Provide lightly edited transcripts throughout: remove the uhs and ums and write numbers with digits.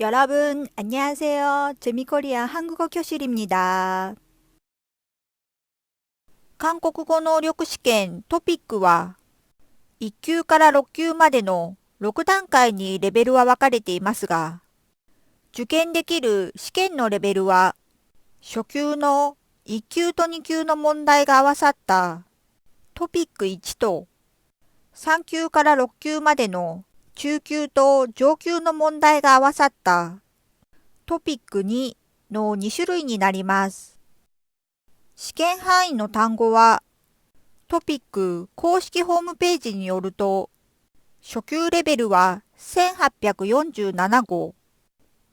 여러분, 안녕하세요. 재미코리아 한국어 교실입니다. 韓国語能力試験トピックは、1級から6級までの6段階にレベルは分かれていますが、受験できる試験のレベルは、初級の1級と2級の問題が合わさったトピック1と、3級から6級までの中級と上級の問題が合わさったトピック2の2種類になります。試験範囲の単語は、トピック公式ホームページによると、初級レベルは1847号、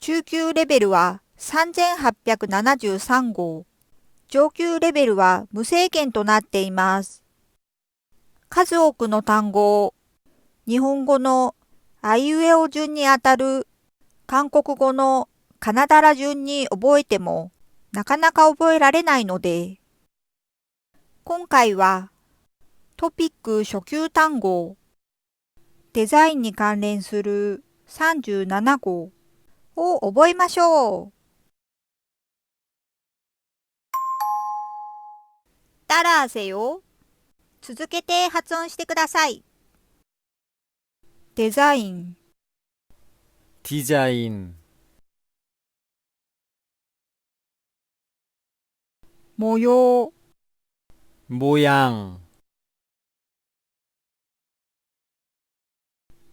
中級レベルは3873号、上級レベルは無制限となっています。数多くの単語を日本語のあいうえお順にあたる韓国語のカナダラ順に覚えてもなかなか覚えられないので、今回はトピック初級単語、デザインに関連する37号を覚えましょう。따라하세요。続けて発音してください。デザイン、디자인, 模様、 모양,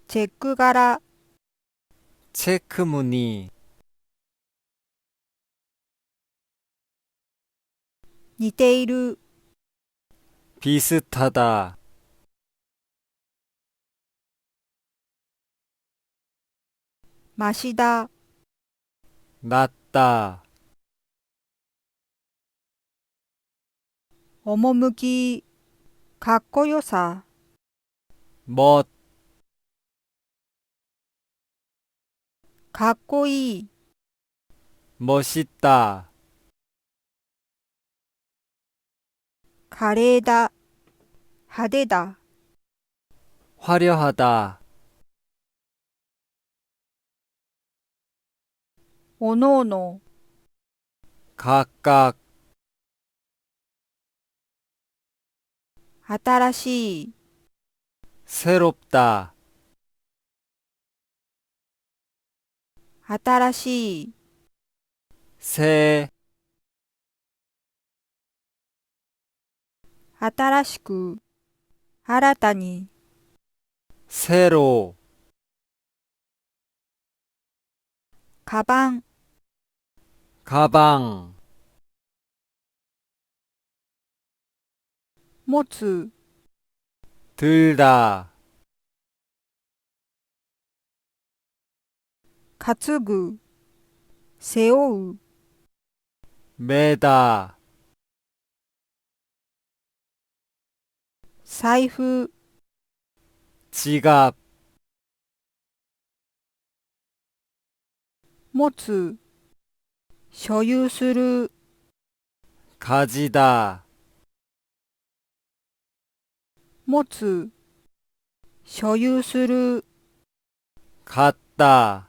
チェック柄、 체크무늬, 似ている、 비슷하다, マシだ、 낫다, 趣、かっこよさ、 멋, かっこいい、 멋있다, 華麗だ、派手だ、 화려하다, おのおの、 각각, 新しい、 새롭다, 新しい、 새, 新しく、新たに、 새로, カバン、 가방, 持つ、 들다, 担ぐ、背負う、 매다, 財布、 지갑, 持つ、所有する、 가지다, 持つ、所有する、 갖다,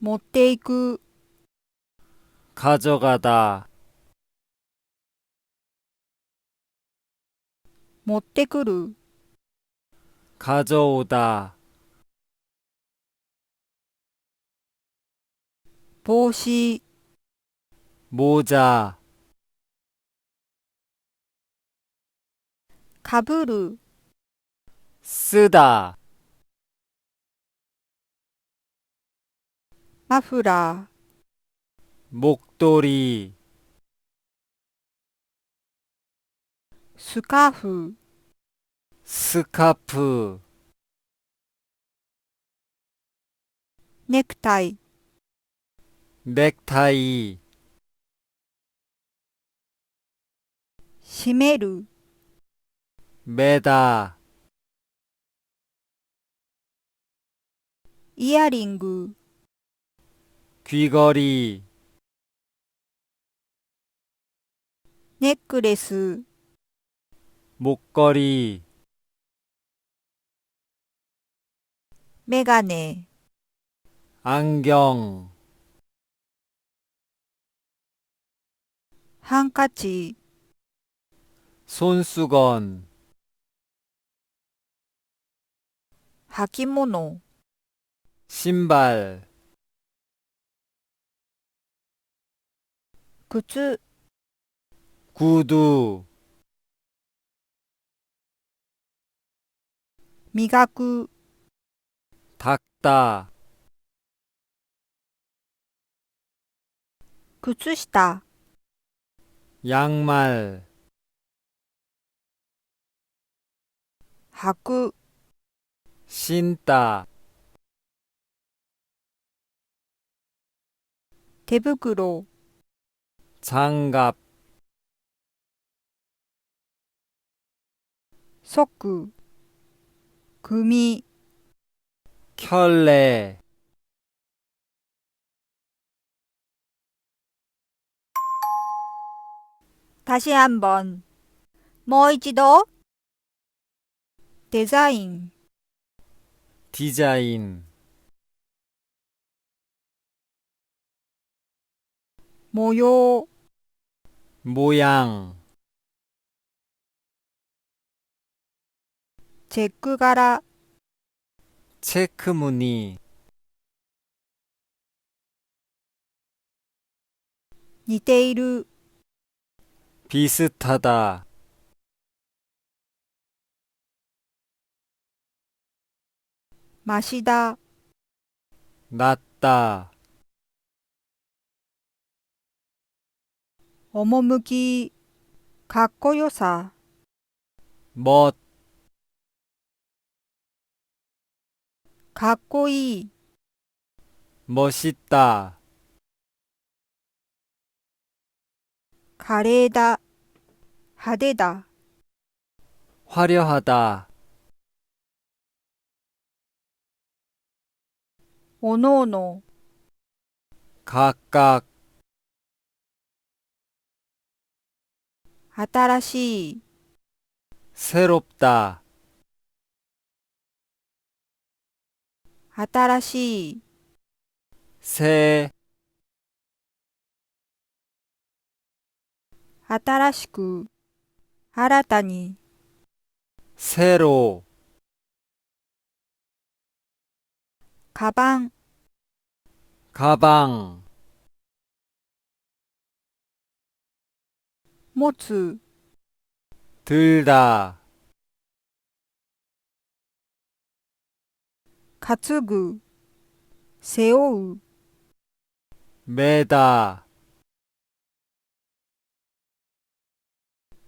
持っていく、 가져가다, 持ってくる、 가져오다, 帽子、 모자, かぶる、 쓰다, マフラー、 목도리, スカーフ、 스카프, ネクタイ、 넥타이, 締める、 매다, イヤリング、 귀걸이, ネックレス、 목걸이, メガネ、 안경, ハンカチ、 손수건, 履物、 신발, 靴、 구두, 磨く、 닦다, 靴下、 양말, 履く、 신다, 手袋、 장갑, 束、組、 켤레, 다시 한번. もう一度。デザイン、 디자인, 模様、 모양, チェック柄、 체크무늬, 似ている、 비슷하다, ましだ、 낫다, 趣、かっこよさ、 멋, かっこいい、 멋있다, 華麗だ、派手だ、 화려하다, おのおの、 각각, 新しい、 새롭다, 新しい、 새, 新しく、新たに、 새로, カバン、 가방, 持つ、 들다, 担ぐ、背負う、 매다,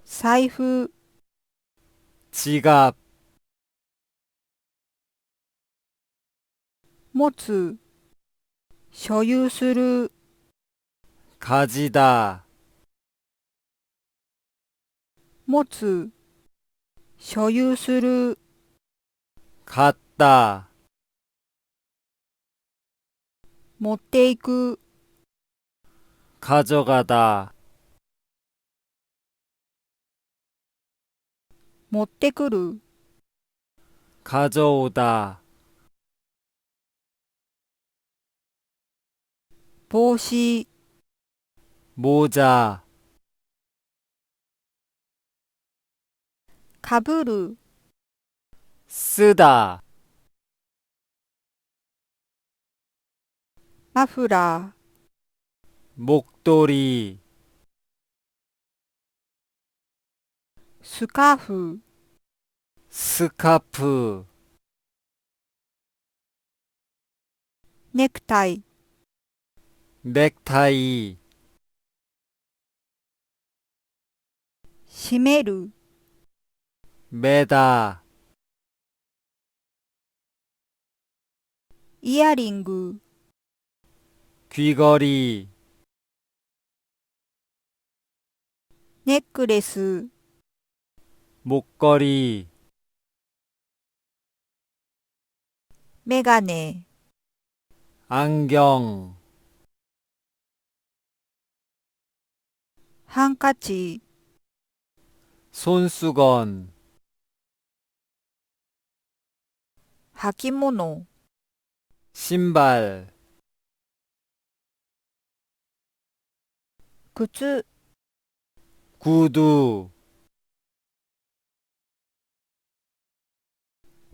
財布、 지갑, 持つ、所有する、 가지다, 持つ、所有する、 갖다, 持っていく、 가져가다, 持ってくる、 가져오다, 帽子、 모자, かぶる、 쓰다, マフラー、 목도리, スカーフ、 스카프, ネクタイ、 넥타이, 締める、 매다, イヤリング、 귀걸이, ネックレス、 목걸이, メガネ、 안경, ハンカチ、 손수건, 履物、 신발, 靴、 구두,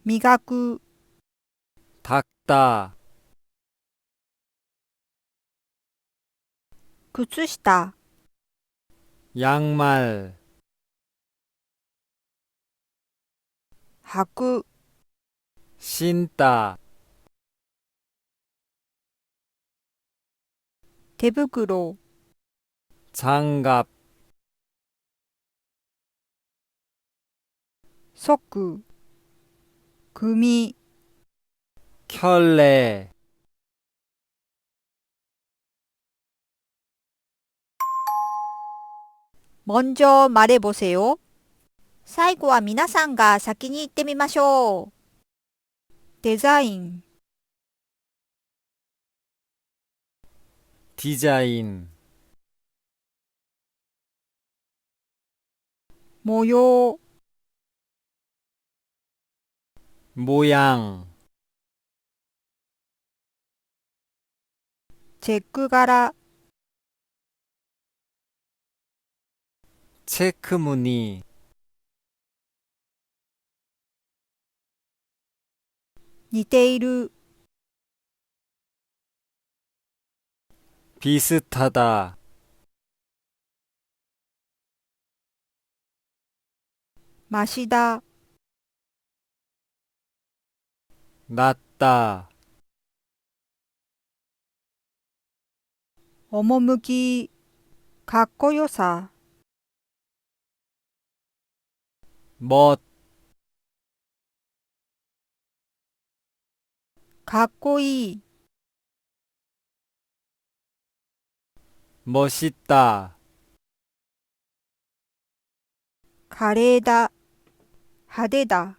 磨く、 닦다, 靴下、 양말, 履く、 신다, 手袋、 장갑, 束、組、 켤레, 먼저 말해보세요. 最後は皆さんが先に言ってみましょう。デザイン、 디자인, 模様、 모양, チェック柄、 체크무늬, 似ている、 비슷하다, マシだ、 낫다, 趣、かっこよさ、 멋, かっこいい、 멋있다, 華麗だ、派手だ、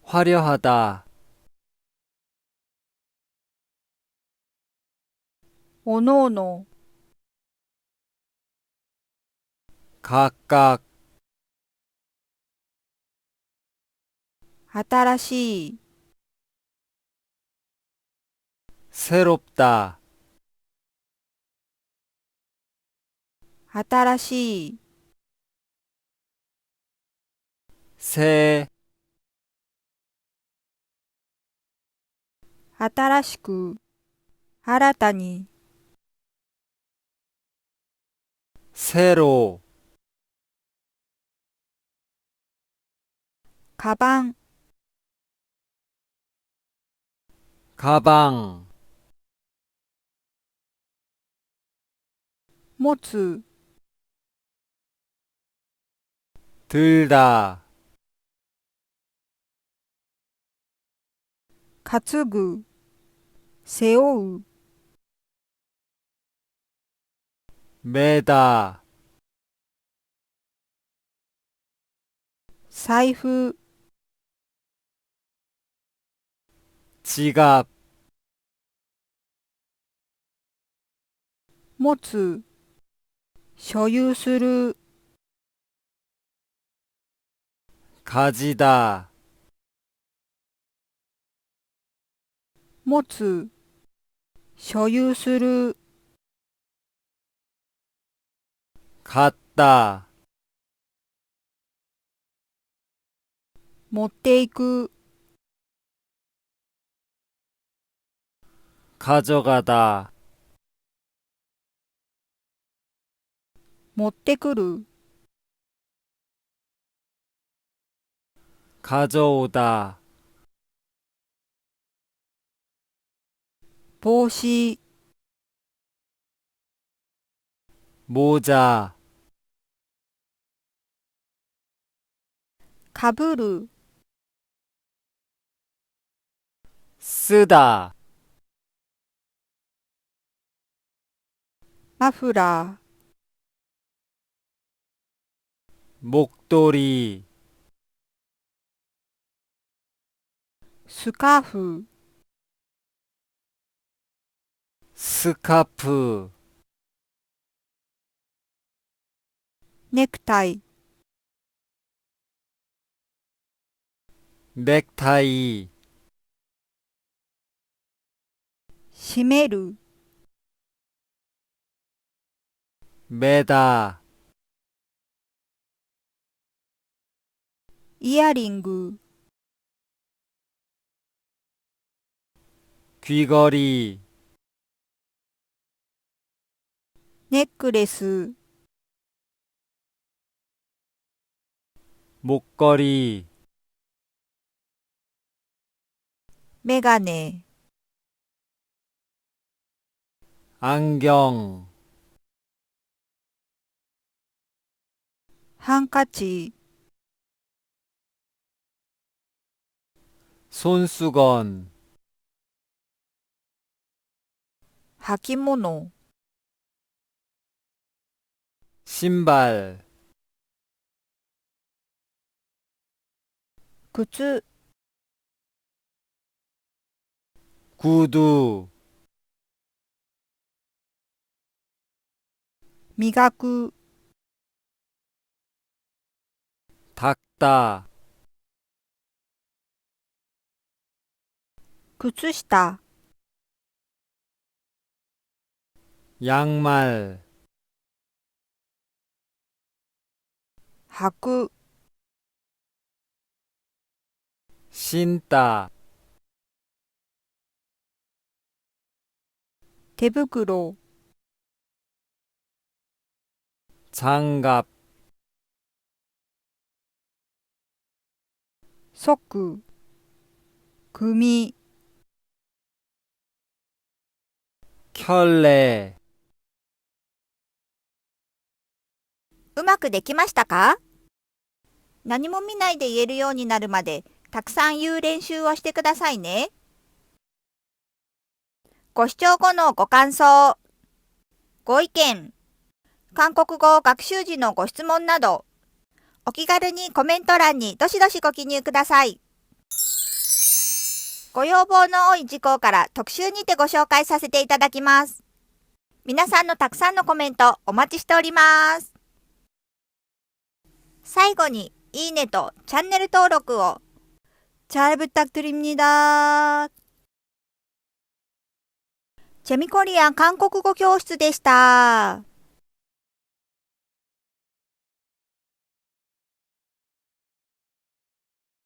화려하다, おのおの、 각각, 新しい、 새롭다, 新しい、 새, 新しく、新たに、 새로, カバン、 가방, 持つ、 들다, 担ぐ、背負う、 매다, 財布、 지갑, 持つ、所有する、 가지다, 持つ、所有する、 갖다, 持っていく、 가져가다, 持ってくる、 가져오다, 帽子、 모자, かぶる、 쓰다, マフラー、 목도리, スカーフ、 스카프, ネクタイ、ネクタイ、締める、メダ、イヤリング、귀걸이、ネックレス、목걸이、メガネ、안 경、 ハンカチ、손수건、 履物、신발、 靴、구두、 磨く、닦다、 靴下、양 말、 履く、신다、 手袋、장 갑、 束、組、켤레。 うまくできましたか？何も見ないで言えるようになるまでたくさん言う練習をしてくださいね。ご視聴後のご感想、ご意見、韓国語学習時のご質問など、お気軽にコメント欄にどしどしご記入ください。ご要望の多い事項から特集にてご紹介させていただきます。皆さんのたくさんのコメントお待ちしております。最後にいいねとチャンネル登録を잘 부탁드립니다。재미코리안韓国語教室でした。